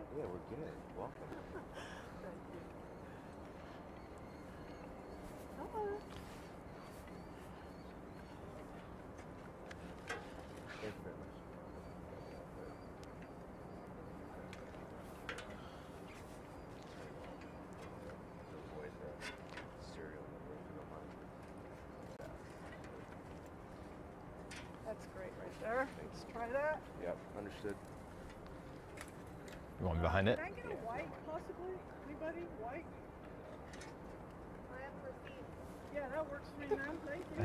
right? Yeah, we're good. Welcome. Thank you. Hello. Thank you very much. Avoid the serial number if you don't mind. That's great right there. Let's try that. Yep, understood. You want me behind it? Can I get a white, possibly? Anybody? White? I have a receipt. Yeah, that works for me, ma'am. Thank you.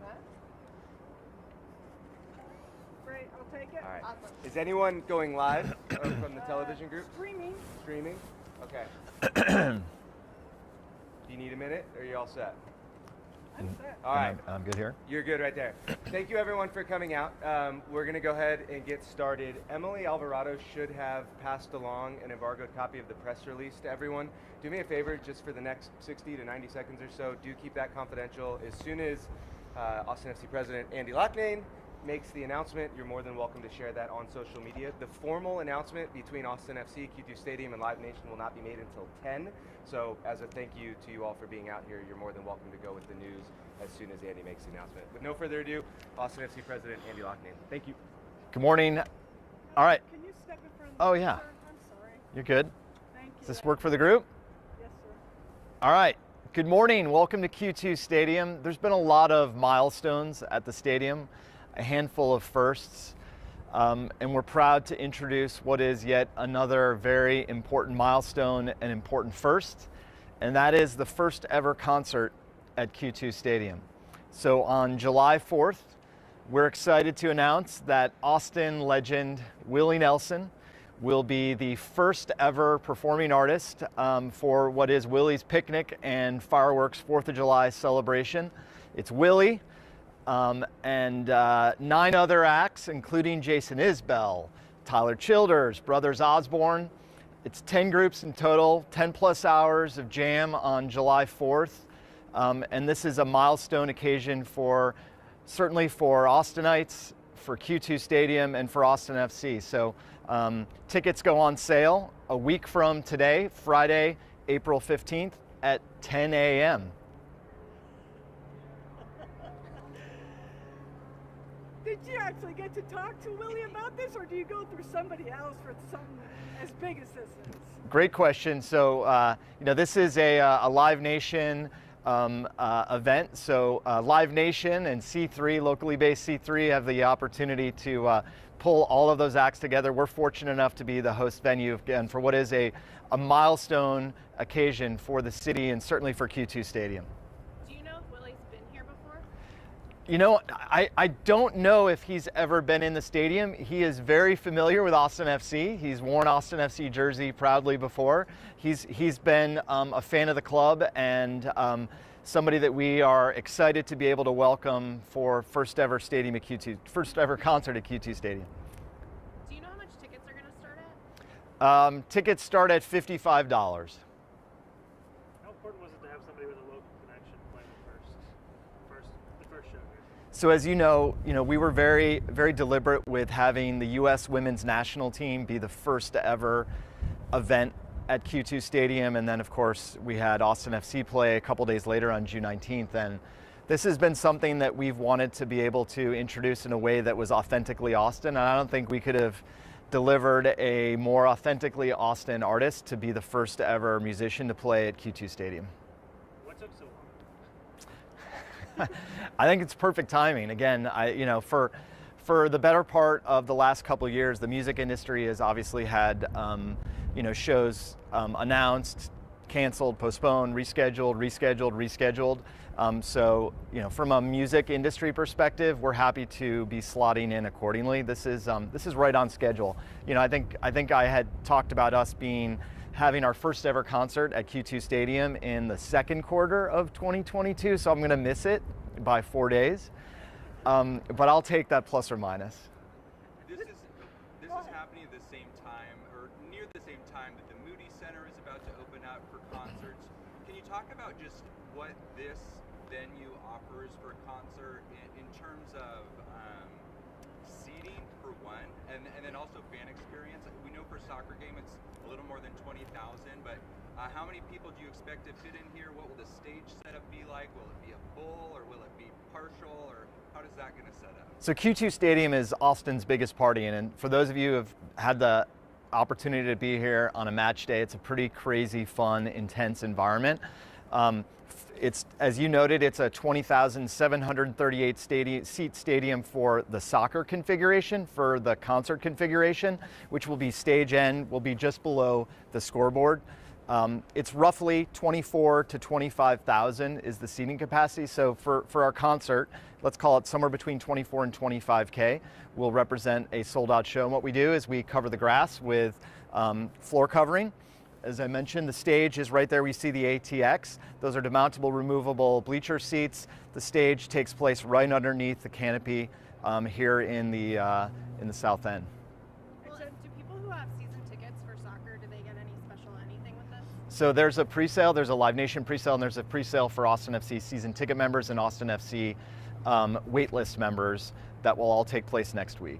Huh? Great, I'll take it. All right. Awesome. Is anyone going live from the television group? Streaming. Streaming? Okay. Do you need a minute or are you all set? I'm set. All right. I'm good here. You're good right there. Thank you everyone for coming out. We're going to go ahead and get started. Emily Alvarado should have passed along an embargoed copy of the press release to everyone. Do me a favor, just for the next 60 to 90 seconds or so, do keep that confidential. As soon as Austin FC President Andy Loughnane makes the announcement, you're more than welcome to share that on social media. The formal announcement between Austin FC, Q2 Stadium, and Live Nation will not be made until 10. So as a thank you to you all for being out here, you're more than welcome to go with the news as soon as Andy makes the announcement. With no further ado, Austin FC President Andy Loughnane. Thank you. Good morning. All right. Can you step in front of Oh, the yeah. sir? I'm sorry. You're good. Thank you. Does this work for the group? Yes, sir. All right. Good morning. Welcome to Q2 Stadium. There's been a lot of milestones at the stadium, a handful of firsts, and we're proud to introduce what is yet another very important milestone and important first, and that is the first ever concert at Q2 Stadium. So on July 4th, we're excited to announce that Austin legend Willie Nelson will be the first ever performing artist for what is Willie's Picnic and Fireworks 4th of July celebration. It's Willie and 9 other acts, including Jason Isbell, Tyler Childers, Brothers Osborne. It's 10 groups in total, 10 plus hours of jam on July 4th. And this is a milestone occasion certainly for Austinites, for Q2 Stadium, and for Austin FC. So tickets go on sale a week from today, Friday, April 15th at 10 a.m. Did you actually get to talk to Willie about this, or do you go through somebody else for something as big as this is? Great question. So, this is a Live Nation event. So Live Nation and C3, locally based C3, have the opportunity to pull all of those acts together. We're fortunate enough to be the host venue again for what is a milestone occasion for the city and certainly for Q2 Stadium. Do you know if Willie's been here before? You know, I don't know if he's ever been in the stadium. He is very familiar with Austin FC. He's worn Austin FC jersey proudly before. He's been a fan of the club and somebody that we are excited to be able to welcome for first ever concert at Q2 Stadium. Do you know how much tickets are going to start at? Tickets start at $55. How important was it to have somebody with a local connection play the first show here? So as you know, we were very, very deliberate with having the U.S. women's national team be the first ever event at Q2 Stadium, and then of course we had Austin FC play a couple days later on June 19th, and this has been something that we've wanted to be able to introduce in a way that was authentically Austin, and I don't think we could have delivered a more authentically Austin artist to be the first ever musician to play at Q2 Stadium. What took so long? I think it's perfect timing. Again, for the better part of the last couple of years, the music industry has obviously had shows announced, canceled, postponed, rescheduled. So from a music industry perspective, we're happy to be slotting in accordingly. This is right on schedule. I think I had talked about us having our first ever concert at Q2 Stadium in the second quarter of 2022, so I'm going to miss it by 4 days. But I'll take that plus or minus. This is happening at the same time, or near the same time, that the Moody Center is about to open up for concerts. Can you talk about just what this venue offers for a concert in terms of seating, for one, and and then also fan experience. We know for a soccer game it's a little more than 20,000, but how many people do you expect to fit in here? What will the stage setup be like? Will it be a full, or will it be partial, or how is that going to set up? So Q2 Stadium is Austin's biggest party, and for those of you who have had the opportunity to be here on a match day, it's a pretty crazy, fun, intense environment. It's, as you noted, it's a 20,738 seat stadium for the soccer configuration. For the concert configuration, which will be stage end, will be just below the scoreboard. It's roughly 24 to 25,000 is the seating capacity. So for our concert, let's call it somewhere between 24 and 25K, will represent a sold out show. And what we do is we cover the grass with floor covering. As I mentioned, the stage is right there. We see the ATX. Those are demountable, removable bleacher seats. The stage takes place right underneath the canopy here in the south end. Well, do people who have season tickets for soccer, do they get any special anything with this? So there's a pre-sale, there's a Live Nation pre-sale, and there's a pre-sale for Austin FC season ticket members and Austin FC waitlist members that will all take place next week.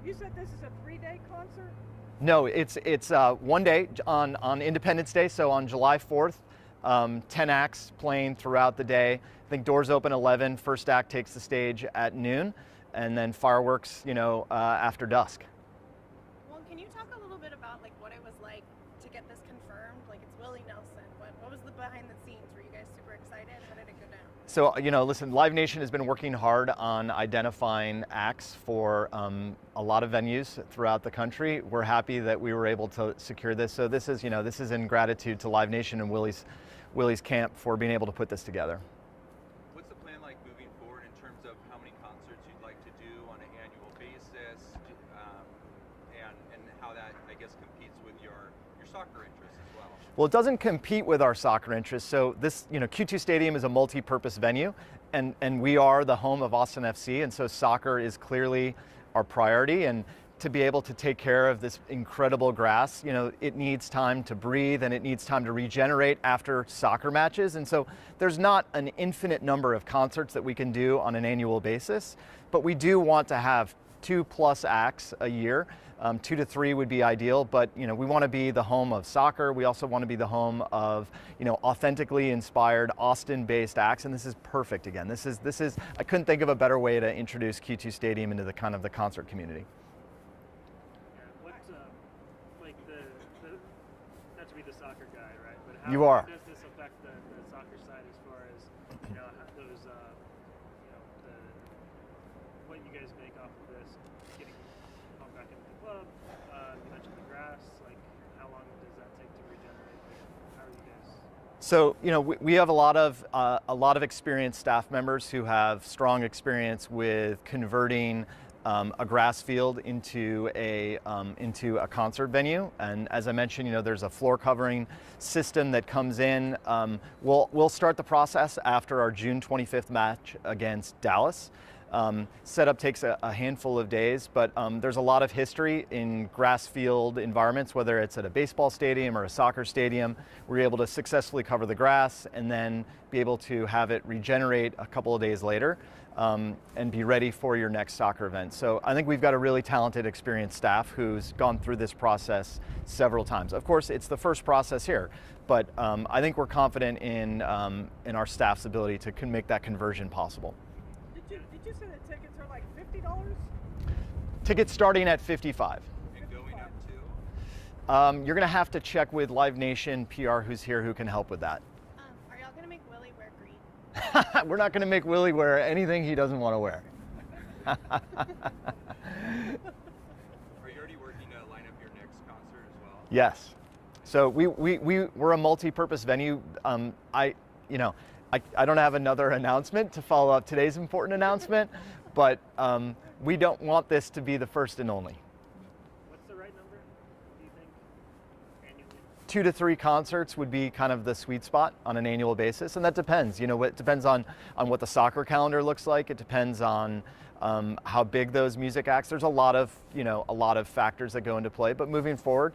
You said this is a 3-day concert? No, it's 1 day on Independence Day, so on July 4th, 10 acts playing throughout the day. I think doors open 11, first act takes the stage at noon, and then fireworks, after dusk. Well, can you talk a little bit about like what it was like to get this confirmed? Like it's Willie Nelson. What was the behind the scenes? Were you guys super excited? How did it go down? So, listen, Live Nation has been working hard on identifying acts for a lot of venues throughout the country. We're happy that we were able to secure this. So this is in gratitude to Live Nation and Willie's camp for being able to put this together. What's the plan like moving forward in terms of how many concerts you'd like to do on an annual basis, and how that, I guess, competes with your soccer interests as well? Well, it doesn't compete with our soccer interests. So this, Q2 Stadium is a multi-purpose venue, and we are the home of Austin FC, and so soccer is clearly our priority. And to be able to take care of this incredible grass, it needs time to breathe and it needs time to regenerate after soccer matches. And so there's not an infinite number of concerts that we can do on an annual basis, but we do want to have 2+ acts a year. 2 to 3 would be ideal, but we want to be the home of soccer. We also want to be the home of authentically inspired Austin-based acts, and this is perfect. Again, this is I couldn't think of a better way to introduce Q2 Stadium into the kind of the concert community. Yeah, what's like the not to be the soccer guy, right? But how You are. does this affect the soccer side as far as those what you guys make off of this, getting come back into the club? You mentioned the grass. Like, how long does that take to regenerate? How are you guys? So we have a lot of experienced staff members who have strong experience with converting a grass field into a concert venue. And as I mentioned, there's a floor covering system that comes in. We'll start the process after our June 25th match against Dallas. Setup takes a handful of days, but there's a lot of history in grass field environments, whether it's at a baseball stadium or a soccer stadium. We're able to successfully cover the grass and then be able to have it regenerate a couple of days later and be ready for your next soccer event. So I think we've got a really talented, experienced staff who's gone through this process several times. Of course, it's the first process here, but I think we're confident in our staff's ability to make that conversion possible. Did you say the tickets are like $50? Tickets starting at $55. And going up to? You're going to have to check with Live Nation PR who's here who can help with that. Are y'all gonna make Willie wear green? We're not going to make Willie wear anything he doesn't want to wear. Are you already working to line up your next concert as well? Yes. So we're a multi-purpose venue. I don't have another announcement to follow up today's important announcement, but we don't want this to be the first and only. What's the right number, do you think, annually? 2 to 3 concerts would be kind of the sweet spot on an annual basis, and that depends. It depends on what the soccer calendar looks like. It depends on how big those music acts. There's a lot of factors that go into play. But moving forward,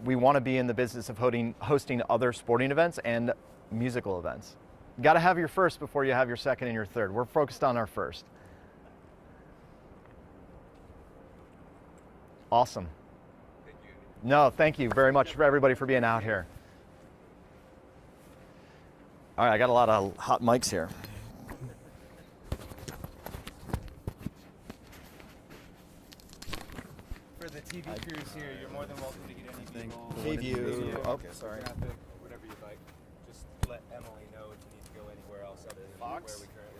we want to be in the business of hosting other sporting events and musical events. You got to have your first before you have your second and your third. We're focused on our first. Awesome. Thank you. No, thank you very much for everybody for being out here. All right, I got a lot of hot mics here. For the TV crews here, you're more than welcome to get anything. KVUE. Oh, sorry. Graphic, whatever you'd like. Just let Emily know if you need to go anywhere else other than where we currently